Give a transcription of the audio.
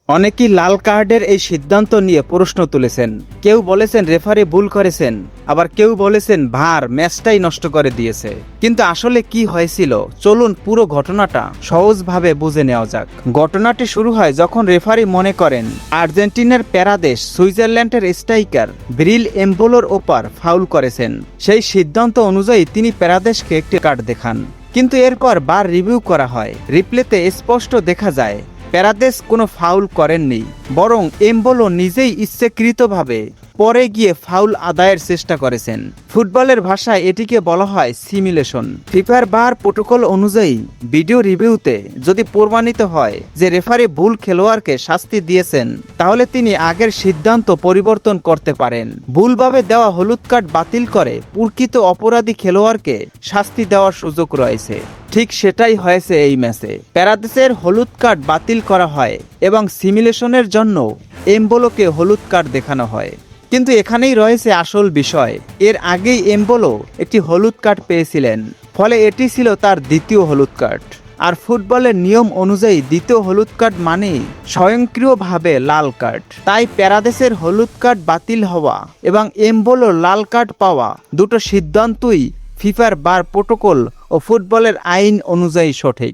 অনেকেই লাল কার্ডের এই সিদ্ধান্ত নিয়ে প্রশ্ন তুলেছেন। কেউ বলেছেন রেফারি ভুল করেছেন, আবার কেউ বলেছেন ভার ম্যাচটাই নষ্ট করে দিয়েছে। কিন্তু আসলে কি হয়েছিল, চলুন পুরো ঘটনাটা সহজভাবে বুঝে নেওয়া যাক। ঘটনাটি শুরু হয় যখন রেফারি মনে করেন আর্জেন্টিনার প্যারাদেশ সুইজারল্যান্ডের স্ট্রাইকার ব্রিল এমবোলোর ওপর ফাউল করেছেন। সেই সিদ্ধান্ত অনুযায়ী তিনি প্যারাদেশকে একটি কার্ড দেখান। কিন্তু এরপর বার রিভিউ করা হয়। রিপ্লেতে স্পষ্ট দেখা যায় প্যারাদেশ কোনো ফাউল করেননি, বরং এমবোলো নিজেই ইচ্ছাকৃতভাবে পরে গিয়ে ফাউল আদায়ের চেষ্টা করেছেন। ফুটবলের ভাষায় এটিকে বলা হয় সিমুলেশন। ফিফার বার প্রোটোকল অনুযায়ী ভিডিও রিভিউতে যদি প্রমাণিত হয় যে রেফারি ভুল খেলোয়াড়কে শাস্তি দিয়েছেন, তাহলে তিনি আগের সিদ্ধান্ত পরিবর্তন করতে পারেন। ভুলভাবে দেওয়া হলুদ কার্ড বাতিল করে প্রকৃত অপরাধী খেলোয়াড়কে শাস্তি দেওয়ার সুযোগ রয়েছে। ঠিক সেটাই হয়েছে এই ম্যাচে। প্যারাদেশের হলুদ কার্ড বাতিল করা হয় এবং সিমুলেশনের জন্য এমবোলোকে হলুদ কার্ড দেখানো হয়। কিন্তু এখানেই রয়েছে আসল বিষয়। এর আগেই এমবোলো একটি হলুদ কার্ড পেয়েছিলেন, ফলে এটি ছিল তার দ্বিতীয় হলুদ কার্ড। আর ফুটবলের নিয়ম অনুযায়ী দ্বিতীয় হলুদ কার্ড মানেই স্বয়ংক্রিয়ভাবে লাল কার্ড। তাই প্যারাদেশের হলুদ কার্ড বাতিল হওয়া এবং এমবোলোর লাল কার্ড পাওয়া দুটো সিদ্ধান্তই ফিফার বার প্রোটোকল ও ফুটবলের আইন অনুযায়ী সঠিক।